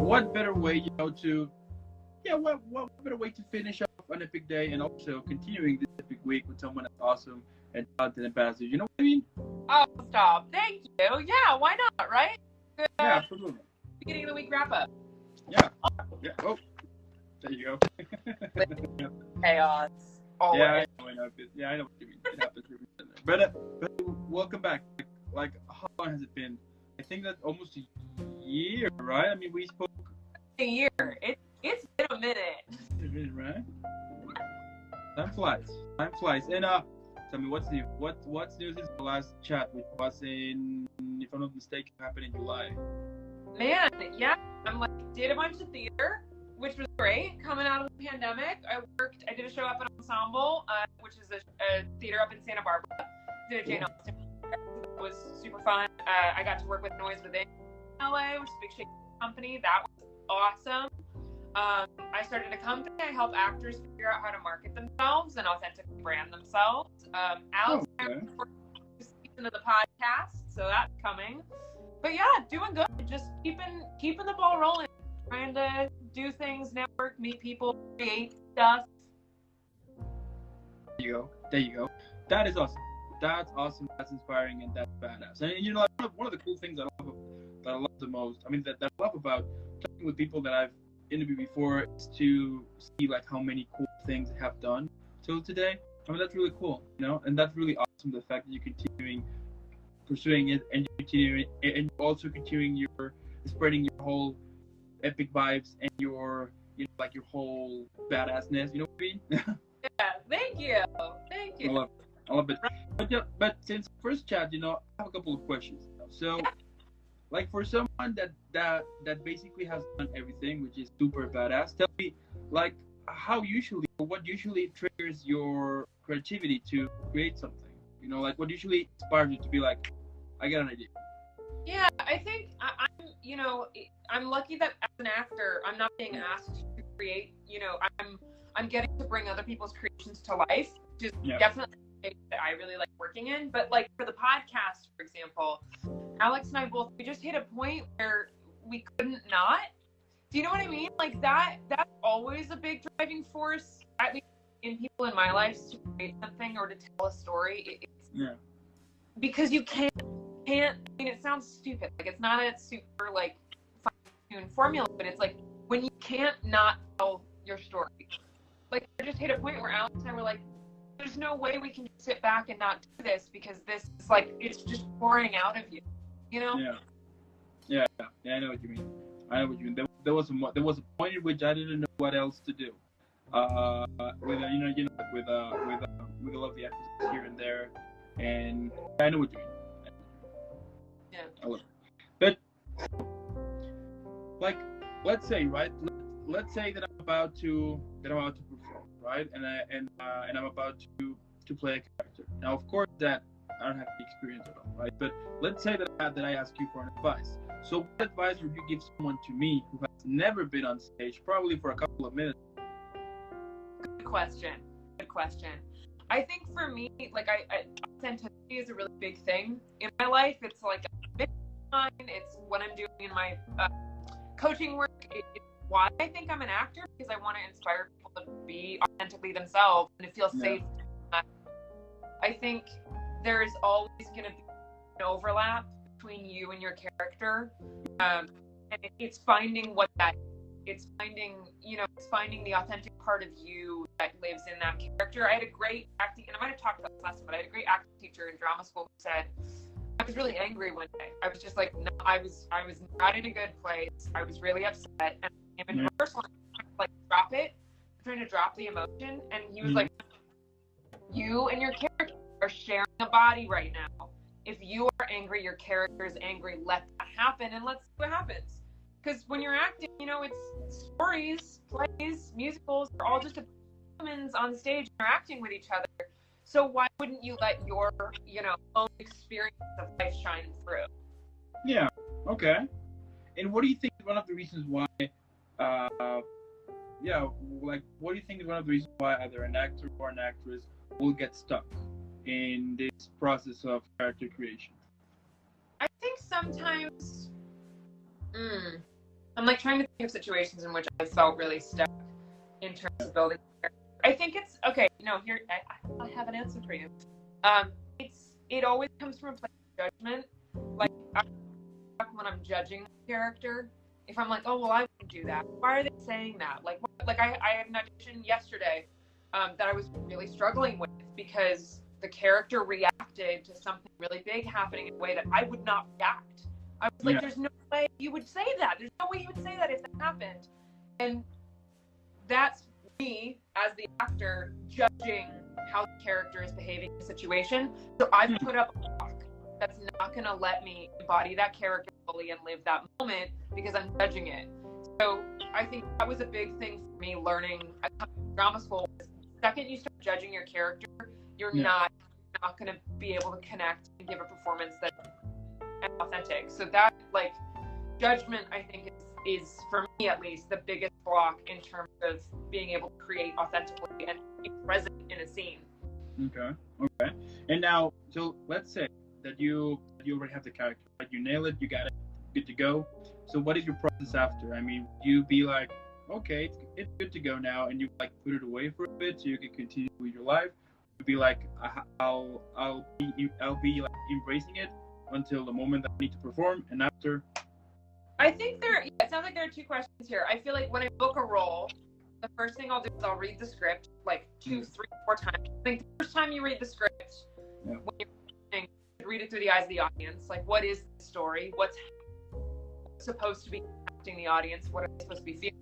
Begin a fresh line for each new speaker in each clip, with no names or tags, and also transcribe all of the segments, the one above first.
what better way, what better way to finish off an epic day and also continuing this epic week with someone that's awesome and talented and passive. You know what I mean?
Oh, stop. Thank you. Yeah, why not, right? Good,
Yeah, absolutely.
beginning of the week wrap up.
Yeah. Yeah. Oh, there you go.
Chaos. Always.
Yeah, I know what you mean. It happens. But welcome back. Like, how long has it been? I think that's almost a year, right? I mean, we spoke
A year. It's been a minute.
a minute, right? Time flies. Time flies. And tell me what's new? What's new since the last chat, which was in, if I'm not mistaken, happened in July.
Man, yeah. Did a bunch of theater, which was great. Coming out of the pandemic, I did a show up at Ensemble, which is a theater up in Santa Barbara. Did a Jane Austen. It was super fun. I got to work with Noise Within LA, which is a big shaking company. That was awesome. I started a company. I help actors figure out how to market themselves and authentically brand themselves. Alex and I are this season of the podcast, so that's coming. But yeah, doing good. Just keeping the ball rolling. Trying to do things, network, meet people, create stuff.
There you go. That is awesome. That's awesome. That's inspiring, and that's badass. And you know, one of the cool things that I love the most. I mean, that I love about talking with people that I've interviewed before is to see like how many cool things they have done till today. I mean, that's really cool, you know, and that's really awesome. The fact that you're continuing pursuing it and also continuing your spreading your whole epic vibes and your your whole badassness. You know what I mean?
Yeah. Thank you.
I love it. But since first chat, I have a couple of questions. So, like for someone that basically has done everything, which is super badass, tell me, like, what usually triggers your creativity to create something? Like what usually inspires you to be like, I got an idea.
Yeah, I think I'm lucky that as an actor, I'm not being asked to create. I'm getting to bring other people's creations to life, which is definitely that I really like working in. But like for the podcast, for example, Alex and I we just hit a point where we couldn't not. Do you know what I mean? Like that's always a big driving force, at least in people in my life, to create something or to tell a story. Because you can't. I mean, it sounds stupid. Like it's not a super like fine-tuned formula, but it's like when you can't not tell your story. Like I just hit a point where Alex and I were like, there's no way we can sit back and not do this because this is like it's just pouring out of you,
Yeah, I know what you mean. There was a point in which I didn't know what else to do. With a lot of the episodes here and there, and I know what you mean.
Yeah.
I love it. But like, let's say that I'm about to perform, right? And I'm about to play a character. Now, of course, that I don't have the experience at all, right? But let's say that I ask you for an advice. So, what advice would you give someone to me who has never been on stage, probably for a couple of minutes?
Good question. I think for me, like authenticity is a really big thing in my life. It's like a mission of mine. It's what I'm doing in my coaching work. It's why I think I'm an actor, because I want to inspire people to be authentically themselves and to feel safe. I think there's always going to be an overlap between you and your character, and it's finding what that is. It's finding the authentic part of you that lives in that character. I had a great acting, and I might have talked about this last time, but I had a great acting teacher in drama school who said, I was really angry one day. I was just like, no, I was not in a good place. I was really upset, and I came in rehearsal and I was like, drop it. I'm trying to drop the emotion, and he was like, you and your character are sharing a body right now. If you are angry, your character is angry. Let that happen, and let's see what happens. Because when you're acting, it's stories, plays, musicals, they're all just humans on stage interacting with each other. So why wouldn't you let your, own experience of life shine through?
Yeah, okay. And what do you think is one of the reasons why, what do you think is one of the reasons why either an actor or an actress will get stuck in this process of character creation?
I think sometimes, I'm like trying to think of situations in which I felt really stuck in terms of building character. I think it's okay. Here I have an answer for you. It always comes from a place of judgment. Like when I'm judging a character, if I'm like, oh well, I wouldn't do that. Why are they saying that? Like I had an audition yesterday that I was really struggling with because the character reacted to something really big happening in a way that I would not react. I was like, there's no way you would say that. There's no way you would say that if that happened. And that's me as the actor judging how the character is behaving in the situation. So I've put up a block that's not going to let me embody that character fully and live that moment because I'm judging it. So I think that was a big thing for me learning at drama school. The second you start judging your character, you're not going to be able to connect and give a performance that's authentic. So that like judgment, I think is for me at least the biggest block in terms of being able to create authentically and be present in a scene.
Okay. And now, so let's say that you already have the character, like you nail it, you got it, good to go. So what is your process after? I mean, you be like, okay, it's good to go now, and you like put it away for a bit so you can continue with your life. You'd be like, I'll be like embracing it until the moment that I need to perform, and after.
I think it sounds like there are two questions here. I feel like when I book a role, the first thing I'll do is I'll read the script like 2, 3, 4 times. I think the first time you read the script, when you're read it through the eyes of the audience. Like, what is the story? What's supposed to be impacting the audience? What are they supposed to be feeling?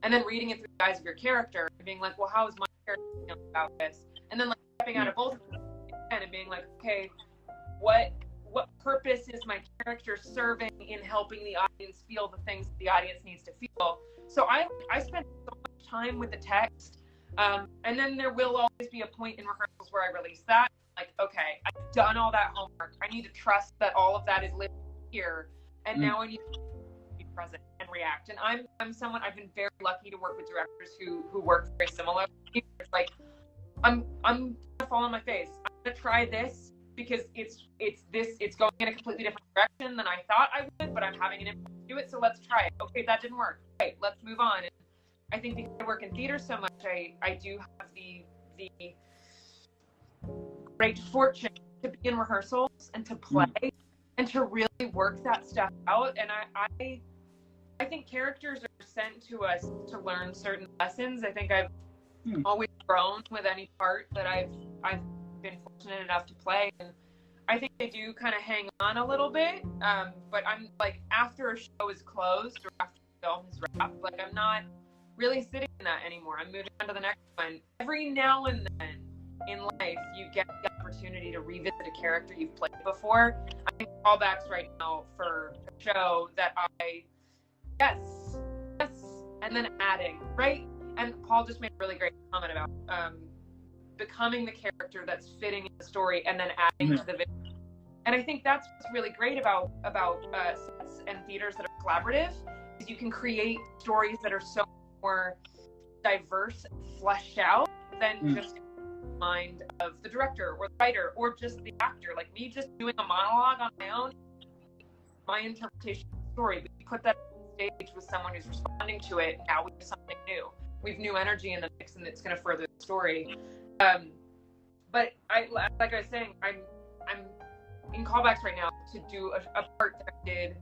And then reading it through the eyes of your character and being like, well, how is my character feeling about this? And then like stepping out of both of them and being like, okay, what purpose is my character serving in helping the audience feel the things that the audience needs to feel? So I spent so much time with the text, and then there will always be a point in rehearsals where I release that. Like, okay, I've done all that homework. I need to trust that all of that is lived here, and now I need to be present and react. And I'm someone, I've been very lucky to work with directors who work very similar. It's like I'm gonna fall on my face. I'm gonna try this because it's going in a completely different direction than I thought I would, but I'm having an impact to do it, so let's try it. Okay, that didn't work. Right, let's move on. And I think because I work in theater so much, I do have the great fortune to be in rehearsals and to play and to really work that stuff out. And I think characters are sent to us to learn certain lessons. I think I've always grown with any part that I've been fortunate enough to play, and I think they do kind of hang on a little bit. But I'm like, after a show is closed or after the film is wrapped, like I'm not really sitting in that anymore. I'm moving on to the next one. Every now and then in life, you get the opportunity to revisit a character you've played before. I think callbacks right now for a show that yes, and then adding, right? And Paul just made a really great comment about becoming the character that's fitting in the story and then adding to the video. And I think that's what's really great about sets and theaters that are collaborative, is you can create stories that are so more diverse and fleshed out than just the mind of the director or the writer or just the actor. Like me just doing a monologue on my own, my interpretation of the story. But you put that on stage with someone who's responding to it, now we have something new. We have new energy in the mix, and it's going to further the story. But like I was saying, I'm in callbacks right now to do a part that I did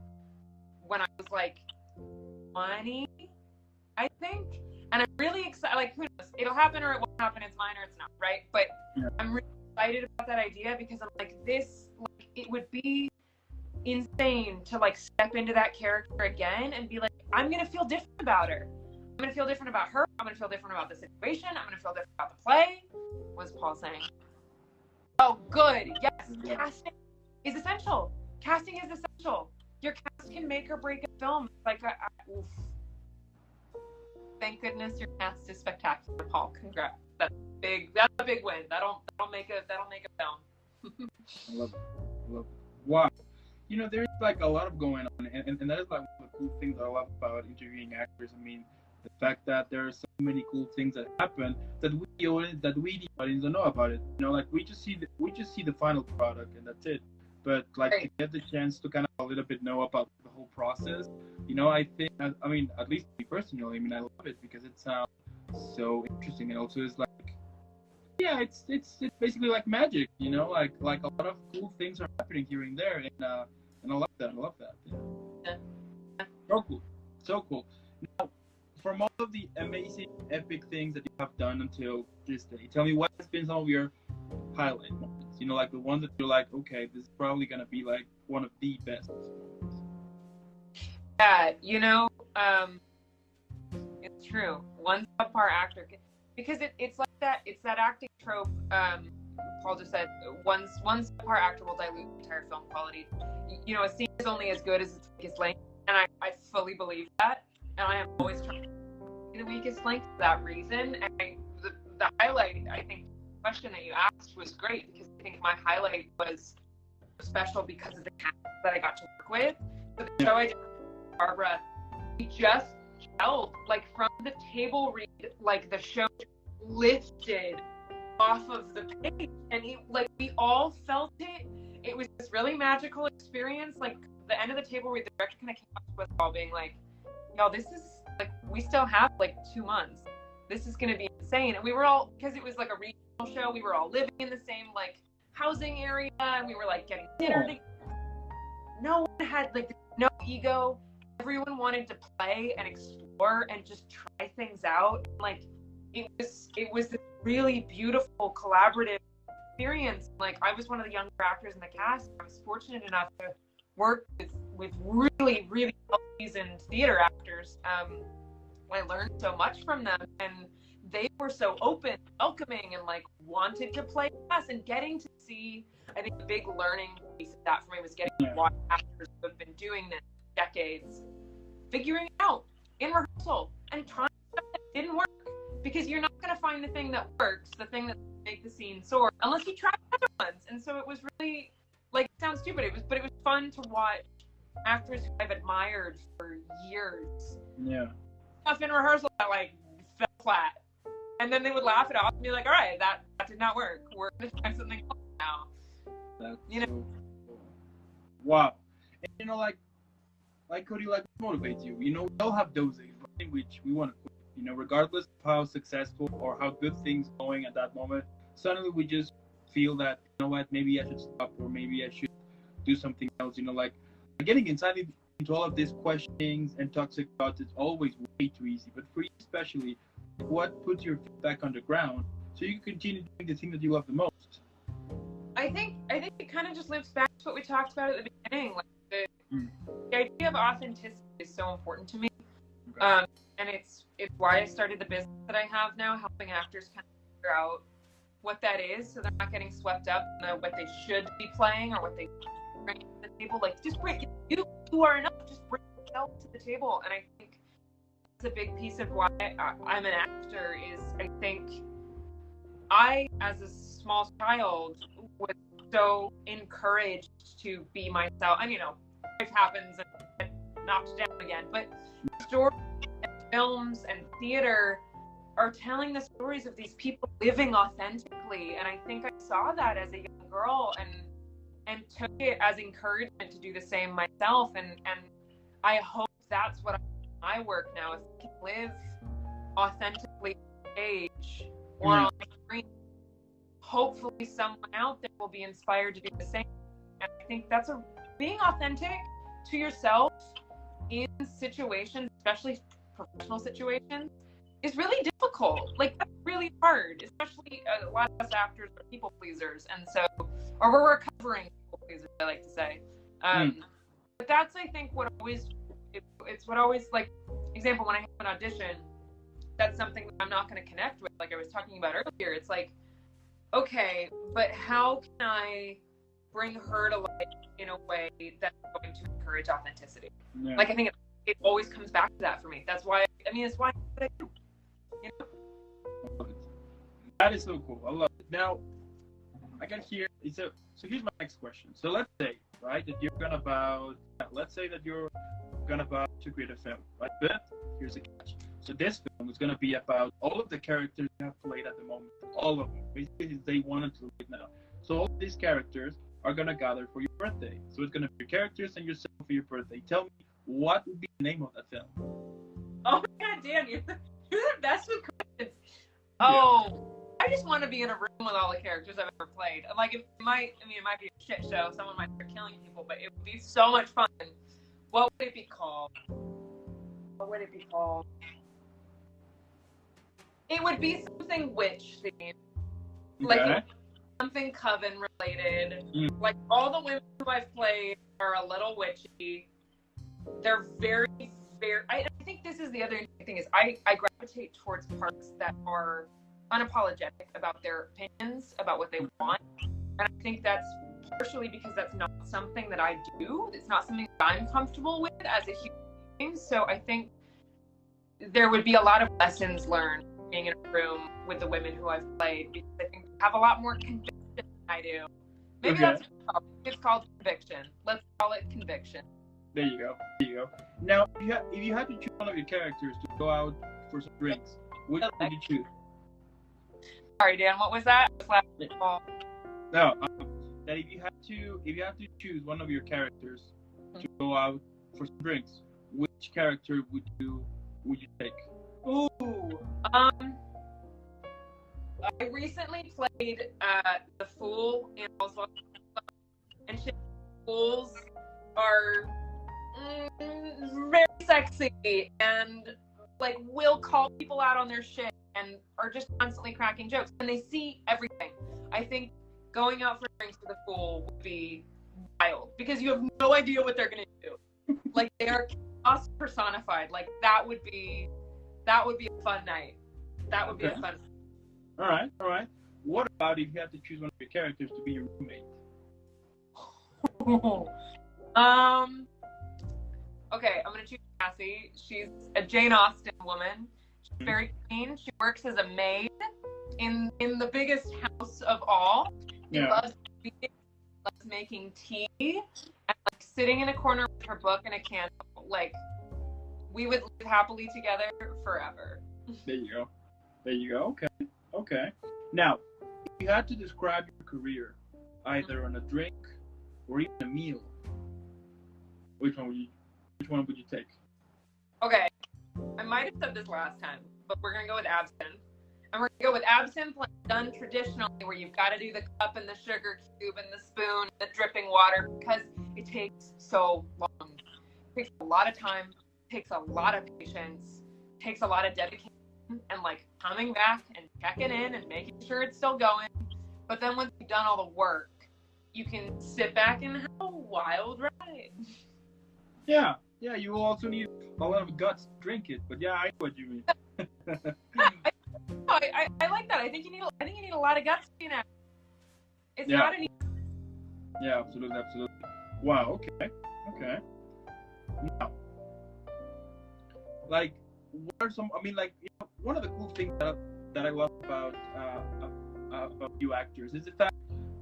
when I was like 20, I think. And I'm really excited. Like, who knows? It'll happen or it won't happen. It's mine or it's not, right? But I'm really excited about that idea because I'm like, it would be insane to like step into that character again and be like, I'm gonna feel different about her. I'm gonna feel different about her. I'm gonna feel different about the situation. I'm gonna feel different about the play. What's Paul saying? Oh, good. Yes, casting is essential. Casting is essential. Your cast can make or break a film. Like, oof. Thank goodness your cast is spectacular, Paul. Congrats. That's big. That's a big win. That'll make a film.
I love it. Wow. You know, there's like a lot of going on, and that is like one of the cool things I love about interviewing actors. I mean, the fact that there are so many cool things that happen that we the audience don't know about it. You know, like we just see the final product and that's it. But like to get the chance to kind of a little bit know about the whole process. I think, I mean, at least me personally, I mean, I love it because it sounds so interesting, and also it's like, yeah, it's basically like magic, like a lot of cool things are happening here and there, and I love that. Yeah. So cool, so cool. Now, from all of the amazing, epic things that you have done until this day, tell me what has been some of your highlight moments. Like the ones that you're like, okay, this is probably gonna be like one of the best moments.
Yeah, it's true. One subpar actor, because it's like that. It's that acting trope. Paul just said one subpar actor will dilute the entire film quality. A scene is only as good as its weakest link, and I fully believe that. And I am always trying to be the weakest link for that reason. And the highlight, I think, question that you asked was great, because I think my highlight was special because of the cast that I got to work with. So the show I did with Barbara, we just gelled, like from the table read, like the show lifted off of the page, and we all felt it. It was this really magical experience. Like the end of the table read, the director kind of came up to us all being like, "Y'all, this is like, we still have like 2 months. This is gonna be insane." And we were all, because it was like a regional show, we were all living in the same like housing area, and we were like getting dinner together. No one had like no ego. Everyone wanted to play and explore and just try things out. Like it was this really beautiful collaborative experience. Like I was one of the younger actors in the cast. I was fortunate enough to work with really, really well-seasoned theater actors. I learned so much from them, and they were so open, welcoming, and like wanted to play with us. And getting to see, I think the big learning piece of that for me was getting to watch actors who have been doing this decades, figuring it out in rehearsal and trying stuff that didn't work, because you're not going to find the thing that works, the thing that makes the scene soar, unless you try other ones. And so it was really, like, it sounds stupid, but it was fun to watch actors who I've admired for years.
Yeah.
Stuff in rehearsal that like fell flat, and then they would laugh it off and be like, "All right, that did not work. We're going to try something else now."
That's so cool. Wow. And like Kodi, like what motivates you? We all have those days in which we want to quit. Regardless of how successful or how good things going at that moment, suddenly we just feel that, what, maybe I should stop, or maybe I should do something else. Like getting into all of these questionings and toxic thoughts is always way too easy. But for you especially, what puts your feet back on the ground so you can continue doing the thing that you love the most?
I think it kind of just lives back to what we talked about at the beginning. Like the idea of authenticity is so important to me, and it's why I started the business that I have now, helping actors kind of figure out what that is, so they're not getting swept up in what they should be playing or what they bring to the table. Like, just bring, you are enough. Just bring yourself to the table. And I think that's a big piece of why I'm an actor. Is I think I, as a small child, was so encouraged to be myself. And life happens and knocked down again. But stories and films and theater are telling the stories of these people living authentically. And I think I saw that as a young girl and took it as encouragement to do the same myself. And I hope that's what I do in my work now. If I can live authentically on stage or on the screen, hopefully someone out there will be inspired to do the same. And I think that's being authentic to yourself in situations, especially professional situations, is really difficult. Like, that's really hard, especially a lot of us actors are people pleasers, and so, or we're recovering people pleasers, I like to say. But that's, I think, it's what always, like, example, when I have an audition, that's something that I'm not going to connect with, like I was talking about earlier. It's like, okay, but how can I bring her to life in a way that's going to encourage authenticity? Yeah. Like, I think it always comes back to that for me. That's why, it's why I do.
That is so cool. I love it. Now, I can hear. So here's my next question. So let's say, right, that you're let's say that you're about to create a film, right? But here's the catch. So this film is gonna be about all of the characters you have played at the moment, all of them. Basically, they wanted to right now. So all of these characters are gonna gather for your birthday. So it's gonna be your characters and yourself for your birthday. Tell me, what would be the name of that film?
Oh my God, Dan, you're the best with questions. Oh, I just want to be in a room with all the characters I've ever played. Like, it might be a shit show. Someone might start killing people, but it would be so much fun. What would it be called? What would it be called? It would be something witch themed. Like, it would be something coven related. Like, all the women who I've played are a little witchy. They're very, very... I think this is the other thing is I gravitate towards parts that are unapologetic about their opinions, about what they want. And I think that's partially because that's not something that I do. It's not something that I'm comfortable with as a human being. So I think there would be a lot of lessons learned being in a room with the women who I've played, because I think they have a lot more conviction than I do. Maybe that's what it's called conviction. Let's call it conviction.
There you go. Now, if you had to choose one of your characters to go out for some drinks, which one would you choose?
Sorry, Dan. What was that?
No, that if you had to choose one of your characters to go out for some drinks, which character would you take?
Ooh. I recently played the Fool in Oswald, and fools are very sexy and like will call people out on their shit and are just constantly cracking jokes, and they see everything. I think going out for drinks with a Fool would be wild because you have no idea what they're gonna do. Like, they are chaos personified. Like, that would be a fun night. That would be a fun night.
All right. What about if you have to choose one of your characters to be your roommate?
Okay, I'm gonna choose Cassie. She's a Jane Austen woman. She's very clean. She works as a maid in the biggest house of all. She loves reading, loves making tea, and like sitting in a corner with her book and a candle. Like, we would live happily together forever.
There you go. Okay. Now, if you had to describe your career, either on a drink or even a meal, which one would you take?
Okay, I might have said this last time, but we're gonna go with absinthe. And we're gonna go with absinthe like done traditionally, where you've got to do the cup and the sugar cube and the spoon and the dripping water, because it takes so long. It takes a lot of time, takes a lot of patience, takes a lot of dedication, and like coming back and checking in and making sure it's still going. But then once you've done all the work, you can sit back and have a wild ride.
Yeah, you will also need a lot of guts to drink it, but yeah, I know what you mean.
I like that. I think you need a lot of guts to be an actor. It's not an easy.
Yeah, absolutely. Wow, okay. Now, like, what are some? I mean, like, you know, one of the cool things that I love about you actors is the fact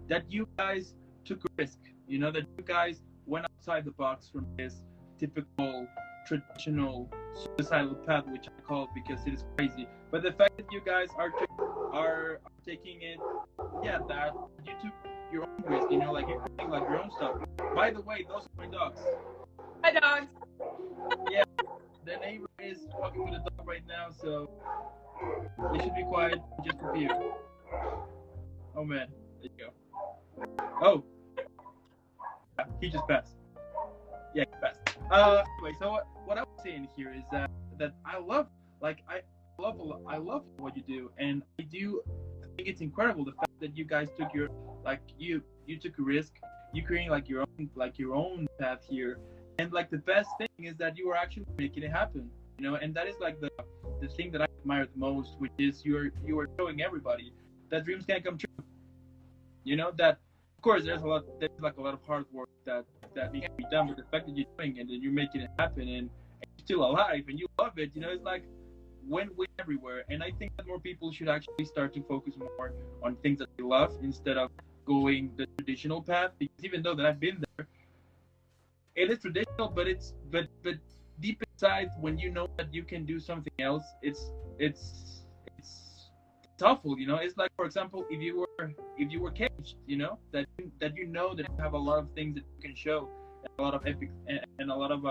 that you guys took a risk. You know, that you guys went outside the box from this typical traditional suicidal path, which I call it because it is crazy. But the fact that you guys are taking it, that you took your own risk. You know, like you're doing like your own stuff. By the way, those are my dogs.
Hi, dogs.
Yeah, the neighbor is walking with a dog right now, so they should be quiet just for you. Oh man, there you go. Oh, he just passed. Yeah, he passed. Anyway, so what I was saying here is that I love what you do, and I think it's incredible the fact that you guys took you took a risk. You creating like your own path here, and like the best thing is that you are actually making it happen. You know, and that is like the thing that I admire the most, which is you are showing everybody that dreams can come true. You know, that of course there's a lot of hard work that needs to be done, but the fact that you're doing it and you're making it happen and you're still alive and you love it, you know, it's like win-win everywhere. And I think that more people should actually start to focus more on things that they love instead of going the traditional path, because even though that I've been there, it is traditional, but deep inside, when you know that you can do something else, it's awful, you know. It's like, for example, if you were caged, you know, that you have a lot of things that you can show, and a lot of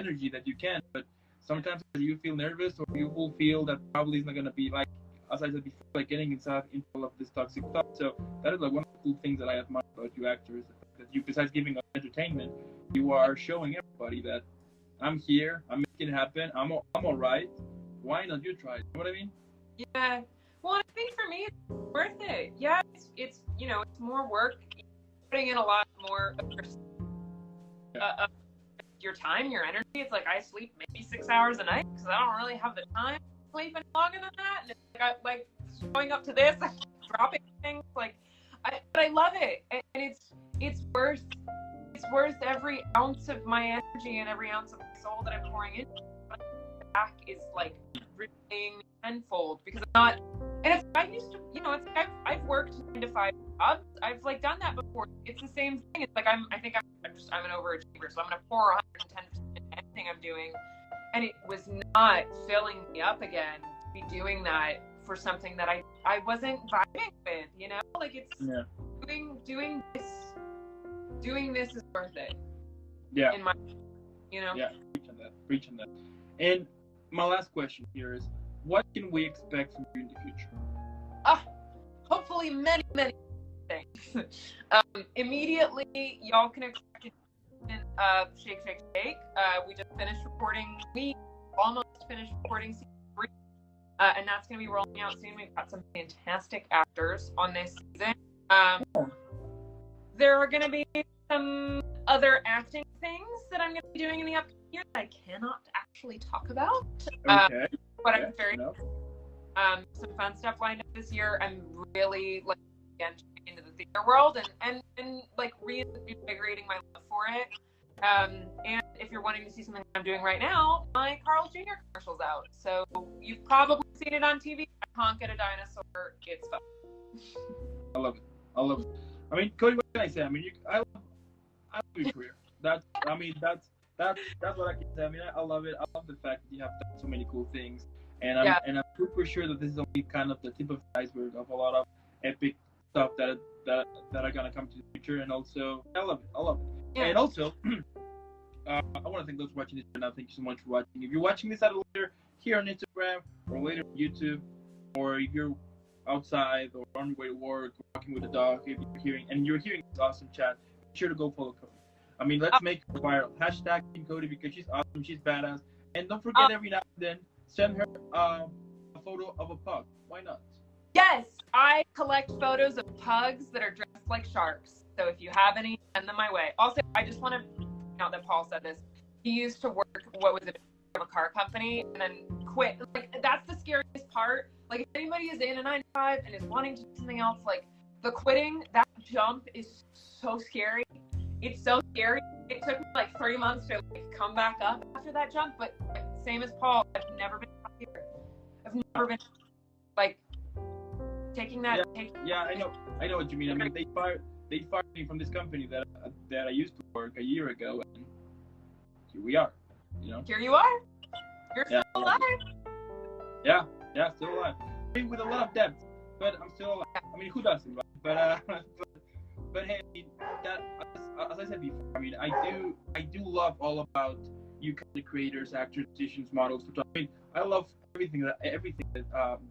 energy that you can. But sometimes you feel nervous, or you will feel that probably it's not gonna be like, as I said before, like getting inside into all of this toxic stuff. So that is like one of the cool things that I admire about you actors, that you, besides giving us entertainment, you are showing everybody that I'm here, I'm making it happen, I'm all right. Why not you try it? You know what I mean?
Yeah. Well, I think for me, it's worth it. Yeah, it's you know, it's more work. Putting in a lot more of your time, your energy. It's like I sleep maybe 6 hours a night because I don't really have the time to sleep any longer than that. And it's like showing up to this, dropping things. Like, but I love it, and it's worth every ounce of my energy and every ounce of my soul that I'm pouring into. Back is like repaying tenfold, because I'm not. And if I used to, you know, it's like I've worked 9 to 5 jobs. I've like done that before. It's the same thing. It's like I'm an overachiever, so I'm gonna pour 110% into anything I'm doing, and it was not filling me up again to be doing that for something that I wasn't vibing with. You know, like it's doing this is worth it.
Yeah.
In my, you know.
Yeah. Preach on that. And my last question here is, what can we expect from you in the future?
Hopefully many things. Immediately, y'all can expect it of Shake, Shake, Shake. We just finished recording. We almost finished recording season 3. And that's going to be rolling out soon. We've got some fantastic actors on this season. There are going to be some other acting things that I'm going to be doing in the upcoming year that I cannot actually talk about.
Okay.
But I'm very some fun stuff lined up this year. I'm really like entering into the theater world and like reinvigorating my love for it. And if you're wanting to see something I'm doing right now, my Carl Jr. commercial's out. So you've probably seen it on TV. I honk at a dinosaur. It's fun.
I love it. I mean, Kodi, what can I say? I mean, I love your career. That's what I can say. I mean, I love it. I love the fact that you have done so many cool things, and I'm super sure that this is only kind of the tip of the iceberg of a lot of epic stuff that are gonna come to the future. And also, I love it. Yeah. And also, I want to thank those watching this right now. Thank you so much for watching. If you're watching this later here on Instagram or later on YouTube, or if you're outside or on your way to work, walking with a dog, if you're hearing this awesome chat, be sure to go follow Kodi. I mean, let's make her viral. Hashtag Kodi, because she's awesome, she's badass. And don't forget, every now and then, send her a photo of a pug. Why not?
Yes, I collect photos of pugs that are dressed like sharks. So if you have any, send them my way. Also, I just want to point out that Paul said this. He used to work, a car company, and then quit. Like, that's the scariest part. Like, if anybody is in a 9 to 5 and is wanting to do something else, like, the quitting, that jump is so scary. It's so scary. It took me like 3 months to like come back up after that jump, but same as Paul, I've never been happier. I've never been like taking that.
Yeah, I know what you mean. I mean, they fired me from this company that I used to work a year ago, and here we are. You know.
Here you are. You're still alive.
Yeah, still alive. I mean, with a lot of depth, but I'm still alive. I mean, who doesn't, right? But hey, I mean, that, as I said before, I mean, I do love all about you content creators, actors, musicians, models, photography. I mean, I love everything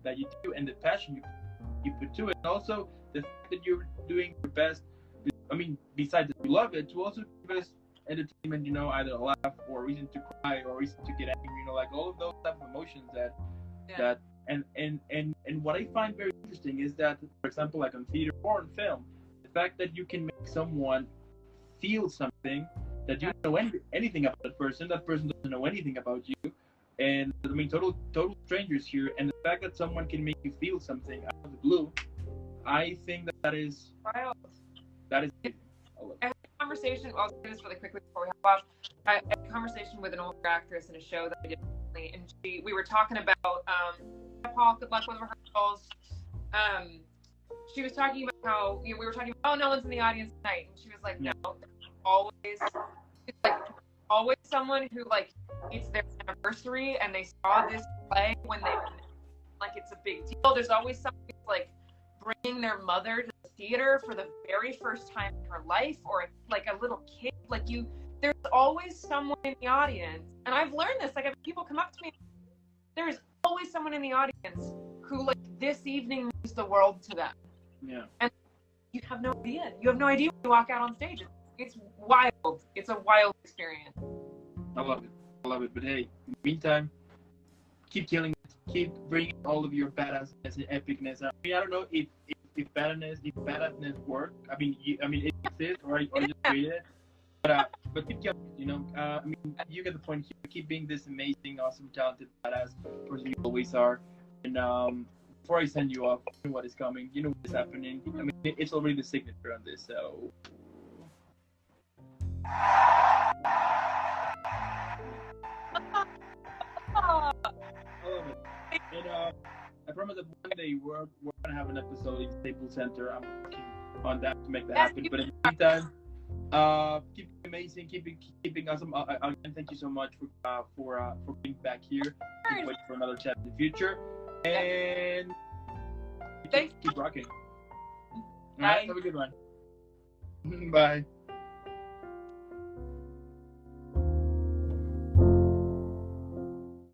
that you do, and the passion you put to it, and also the fact that you're doing your best. I mean, besides that you love it, to also give us entertainment, you know, either a laugh or a reason to cry or a reason to get angry, you know, like all of those type of emotions that and what I find very interesting is that, for example, like on theater or on film, the fact that you can make someone feel something that you don't know anything about that person doesn't know anything about you, and I mean total strangers here, and the fact that someone can make you feel something out of the blue, I think that is amazing. I love it.
I had a conversation, I'll say this really quickly before we hop off. I had a conversation with an older actress in a show that I did recently, and we were talking about Paul, good luck with rehearsals. She was talking about how, you know, we were talking about, oh, no one's in the audience tonight, and she was like, no, always someone who, like, it's their anniversary and they saw this play when they, like, it's a big deal. There's always someone who's, like, bringing their mother to the theater for the very first time in her life, or like a little kid. Like, you there's always someone in the audience, and I've learned this. Like, if people come up to me, there's always someone in the audience who, like, this evening means the world to them.
Yeah.
And you have no idea. You have no idea when you walk out on stage. It's wild. It's a wild experience.
I love it. I love it. But hey, in the meantime, keep killing it. Keep bringing all of your badassness and epicness. I mean, I don't know if badassness work. I mean, it exists or just create it. But keep killing it, you know. I mean, you get the point here. Keep being this amazing, awesome, talented, badass person you always are. And before I send you off, you know what is coming. You know what is happening. I mean, it's already the signature on this, so. I love it. And I promise that one day we're gonna have an episode in Staples Center. I'm working on that to make that happen. But in the meantime, keep amazing, keeping awesome. Again, thank you so much for being back here. Keep waiting for another chat in the future, and keep rocking. All right, have a good one. Bye.